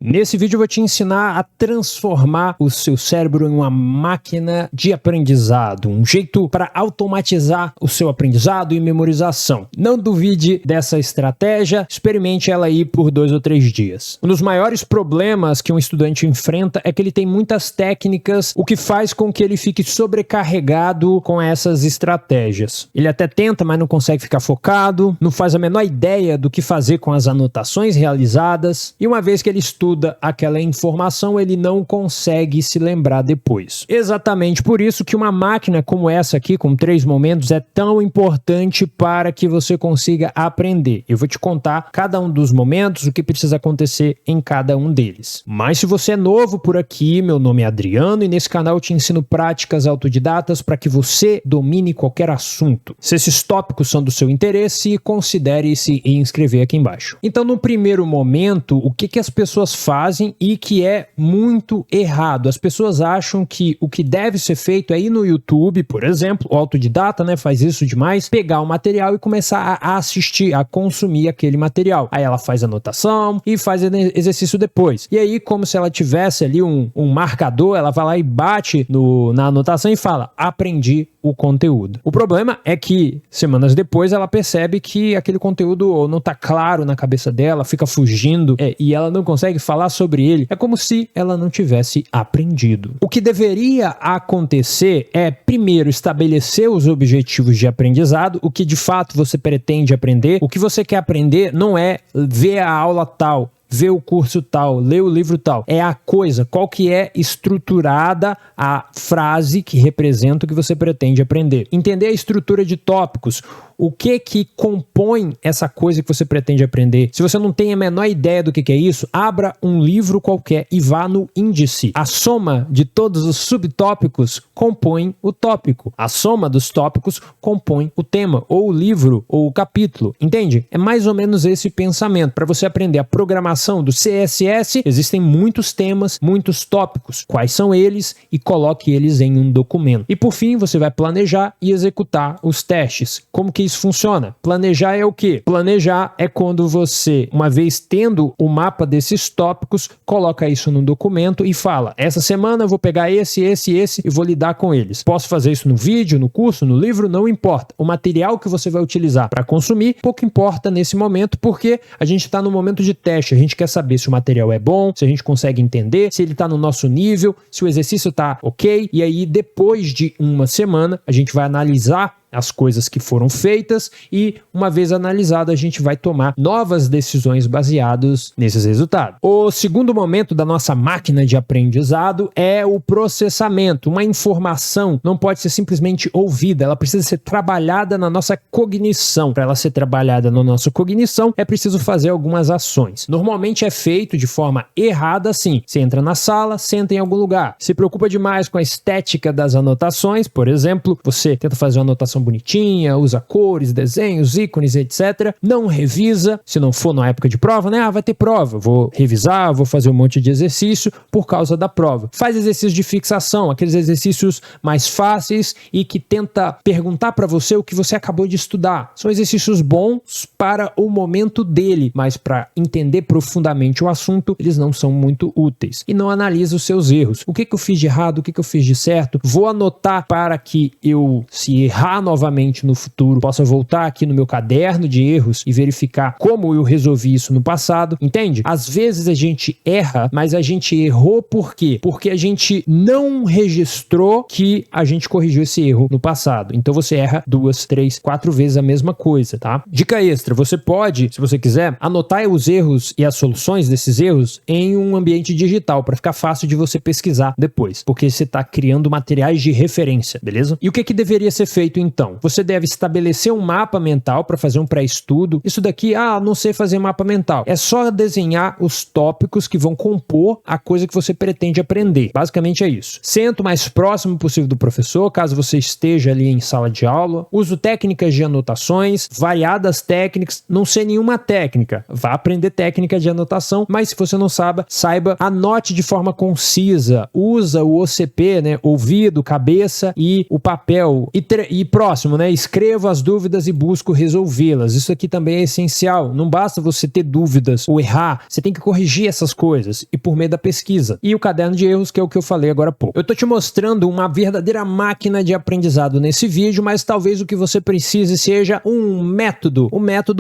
Nesse vídeo eu vou te ensinar a transformar o seu cérebro em uma máquina de aprendizado, um jeito para automatizar o seu aprendizado e memorização. Não duvide dessa estratégia, experimente ela aí por 2 ou 3 dias. Um dos maiores problemas que um estudante enfrenta é que ele tem muitas técnicas, o que faz com que ele fique sobrecarregado com essas estratégias. Ele até tenta, mas não consegue ficar focado, não faz a menor ideia do que fazer com as anotações realizadas, e uma vez que ele estuda aquela informação, ele não consegue se lembrar depois. Exatamente por isso que uma máquina como essa aqui, com 3 momentos, é tão importante para que você consiga aprender. Eu vou te contar cada um dos momentos, o que precisa acontecer em cada um deles. Mas se você é novo por aqui, meu nome é Adriano e nesse canal eu te ensino práticas autodidatas para que você domine qualquer assunto. Se esses tópicos são do seu interesse, considere se inscrever aqui embaixo. Então, no primeiro momento, o que as pessoas fazem e que é muito errado? As pessoas acham que o que deve ser feito é ir no YouTube, por exemplo, o autodidata, né, faz isso demais, pegar o material e começar a assistir, a consumir aquele material. Aí ela faz anotação e faz exercício depois. E aí, como se ela tivesse ali um marcador, ela vai lá e bate na anotação e fala, aprendi o conteúdo. O problema é que semanas depois ela percebe que aquele conteúdo não está claro na cabeça dela, fica fugindo e ela não consegue falar sobre ele. É como se ela não tivesse aprendido. O que deveria acontecer é, primeiro, estabelecer os objetivos de aprendizado, o que de fato você pretende aprender. O que você quer aprender não é ver a aula tal, ver o curso tal, ler o livro tal. É a coisa, qual que é estruturada a frase que representa o que você pretende aprender. Entender a estrutura de tópicos, o que compõe essa coisa que você pretende aprender. Se você não tem a menor ideia do que é isso, abra um livro qualquer e vá no índice. A soma de todos os subtópicos compõe o tópico. A soma dos tópicos compõe o tema, ou o livro, ou o capítulo. Entende? É mais ou menos esse pensamento. Para você aprender a programação do CSS, existem muitos temas, muitos tópicos. Quais são eles? E coloque eles em um documento. E por fim, você vai planejar e executar os testes. Como que isso funciona? Planejar é o quê? Planejar é quando você, uma vez tendo o mapa desses tópicos, coloca isso num documento e fala, essa semana eu vou pegar esse e vou lidar com eles. Posso fazer isso no vídeo, no curso, no livro? Não importa. O material que você vai utilizar para consumir, pouco importa nesse momento, porque a gente está no momento de teste. A gente quer saber se o material é bom, se a gente consegue entender, se ele está no nosso nível, se o exercício está ok. E aí, depois de uma semana, a gente vai analisar as coisas que foram feitas e, uma vez analisado, a gente vai tomar novas decisões baseadas nesses resultados. O segundo momento da nossa máquina de aprendizado é o processamento. Uma informação não pode ser simplesmente ouvida, ela precisa ser trabalhada na nossa cognição. Para ela ser trabalhada na nossa cognição, é preciso fazer algumas ações. Normalmente é feito de forma errada assim. Você entra na sala, senta em algum lugar. Se preocupa demais com a estética das anotações, por exemplo, você tenta fazer uma anotação bonitinha, usa cores, desenhos, ícones, etc. Não revisa, se não for na época de prova, né? Vai ter prova, vou revisar, vou fazer um monte de exercício por causa da prova. Faz exercícios de fixação, aqueles exercícios mais fáceis e que tenta perguntar para você o que você acabou de estudar. São exercícios bons para o momento dele, mas para entender profundamente o assunto, eles não são muito úteis. E não analisa os seus erros. O que eu fiz de errado, o que eu fiz de certo? Vou anotar para que eu, se errar novamente no futuro, possa voltar aqui no meu caderno de erros e verificar como eu resolvi isso no passado, entende? Às vezes a gente erra, mas a gente errou por quê? Porque a gente não registrou que a gente corrigiu esse erro no passado. Então você erra 2, 3, 4 vezes a mesma coisa, tá? Dica extra, você pode, se você quiser, anotar os erros e as soluções desses erros em um ambiente digital, para ficar fácil de você pesquisar depois, porque você está criando materiais de referência, beleza? E o que deveria ser feito então? Você deve estabelecer um mapa mental para fazer um pré-estudo. Isso daqui, não sei fazer mapa mental. É só desenhar os tópicos que vão compor a coisa que você pretende aprender. Basicamente é isso. Senta o mais próximo possível do professor, caso você esteja ali em sala de aula. Uso técnicas de anotações, variadas técnicas. Não sei nenhuma técnica. Vá aprender técnica de anotação, mas se você não saiba, anote de forma concisa. Usa o OCP, né? Ouvido, cabeça e o papel. E prova. Próximo, né? Escrevo as dúvidas e busco resolvê-las. Isso aqui também é essencial. Não basta você ter dúvidas ou errar, você tem que corrigir essas coisas e por meio da pesquisa. E o caderno de erros, que é o que eu falei agora há pouco. Eu tô te mostrando uma verdadeira máquina de aprendizado nesse vídeo, mas talvez o que você precise seja um método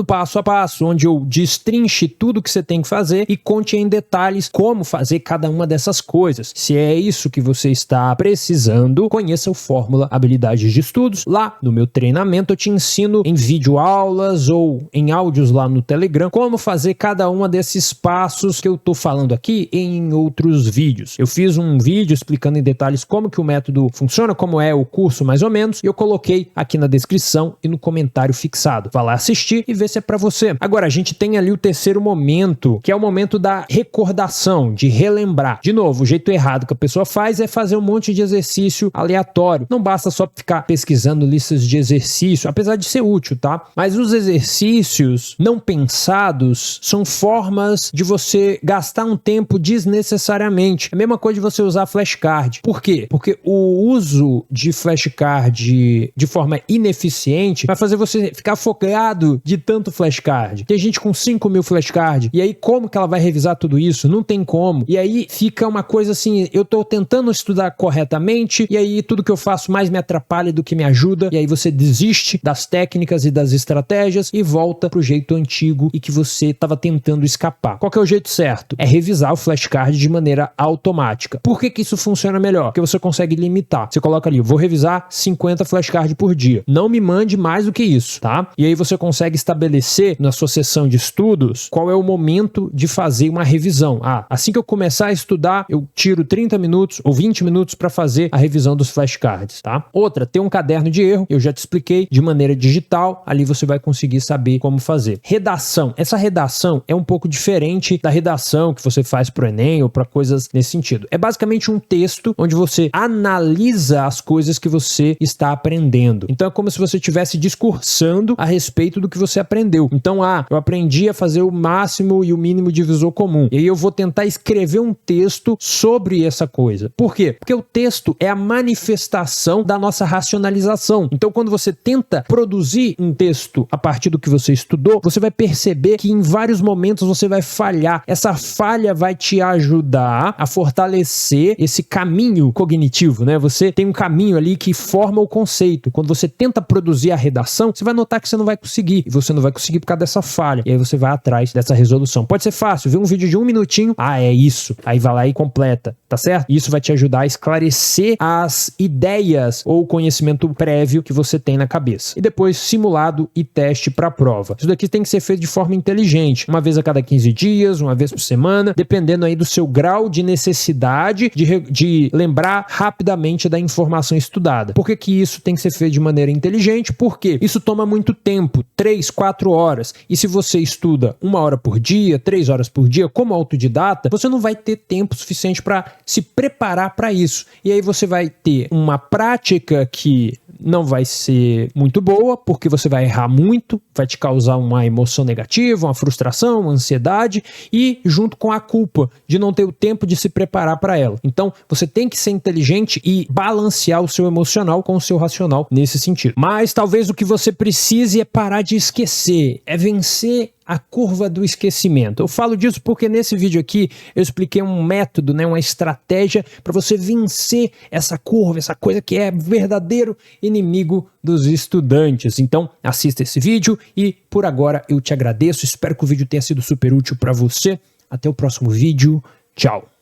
passo a passo, onde eu destrinche tudo que você tem que fazer e conte em detalhes como fazer cada uma dessas coisas. Se é isso que você está precisando, conheça o Fórmula Habilidades de Estudos. Lá no meu treinamento eu te ensino em videoaulas ou em áudios lá no Telegram como fazer cada uma desses passos que eu tô falando aqui em outros vídeos. Eu fiz um vídeo explicando em detalhes como que o método funciona, como é o curso mais ou menos, e eu coloquei aqui na descrição e no comentário fixado. Vá lá assistir e ver se é para você. Agora, a gente tem ali o terceiro momento, que é o momento da recordação, de relembrar. De novo, o jeito errado que a pessoa faz é fazer um monte de exercício aleatório. Não basta só ficar pesquisando listas de exercício, apesar de ser útil, tá? Mas os exercícios não pensados são formas de você gastar um tempo desnecessariamente. É a mesma coisa de você usar flashcard. Por quê? Porque o uso de flashcard de forma ineficiente vai fazer você ficar focado de tanto flashcard. Tem gente com 5.000 flashcards, e aí como que ela vai revisar tudo isso? Não tem como. E aí fica uma coisa assim, eu tô tentando estudar corretamente, e aí tudo que eu faço mais me atrapalha do que me ajuda, e aí você desiste das técnicas e das estratégias e volta pro jeito antigo e que você estava tentando escapar. Qual que é o jeito certo? É revisar o flashcard de maneira automática. Por que que isso funciona melhor? Porque você consegue limitar. Você coloca ali, eu vou revisar 50 flashcards por dia. Não me mande mais do que isso, tá? E aí você consegue estabelecer na sua sessão de estudos qual é o momento de fazer uma revisão. Assim que eu começar a estudar, eu tiro 30 minutos ou 20 minutos para fazer a revisão dos flashcards, tá? Outra, tem um caderno de erro, eu já te expliquei, de maneira digital, ali você vai conseguir saber como fazer. Redação. Essa redação é um pouco diferente da redação que você faz pro Enem ou para coisas nesse sentido. É basicamente um texto onde você analisa as coisas que você está aprendendo. Então é como se você estivesse discursando a respeito do que você aprendeu. Então, eu aprendi a fazer o máximo e o mínimo divisor comum. E aí eu vou tentar escrever um texto sobre essa coisa. Por quê? Porque o texto é a manifestação da nossa racionalização. Então, quando você tenta produzir um texto a partir do que você estudou, você vai perceber que em vários momentos você vai falhar. Essa falha vai te ajudar a fortalecer esse caminho cognitivo, né? Você tem um caminho ali que forma o conceito. Quando você tenta produzir a redação, você vai notar que você não vai conseguir. E você não vai conseguir por causa dessa falha. E aí você vai atrás dessa resolução. Pode ser fácil, ver um vídeo de 1 minutinho. É isso. Aí vai lá e completa, tá certo? Isso vai te ajudar a esclarecer as ideias ou conhecimento prévio que você tem na cabeça. E depois simulado e teste para a prova. Isso daqui tem que ser feito de forma inteligente. Uma vez a cada 15 dias, uma vez por semana, dependendo aí do seu grau de necessidade de lembrar rapidamente da informação estudada. Por que que isso tem que ser feito de maneira inteligente? Porque isso toma muito tempo, 3, 4 horas. E se você estuda 1 hora por dia, 3 horas por dia, como autodidata, você não vai ter tempo suficiente para se preparar para isso. E aí você vai ter uma prática que não vai ser muito boa, porque você vai errar muito, vai te causar uma emoção negativa, uma frustração, uma ansiedade e junto com a culpa de não ter o tempo de se preparar para ela. Então, você tem que ser inteligente e balancear o seu emocional com o seu racional nesse sentido. Mas talvez o que você precise é parar de esquecer, é vencer a curva do esquecimento. Eu falo disso porque nesse vídeo aqui eu expliquei um método, né, uma estratégia para você vencer essa curva, essa coisa que é verdadeiro inimigo dos estudantes. Então, assista esse vídeo e por agora eu te agradeço. Espero que o vídeo tenha sido super útil para você. Até o próximo vídeo. Tchau.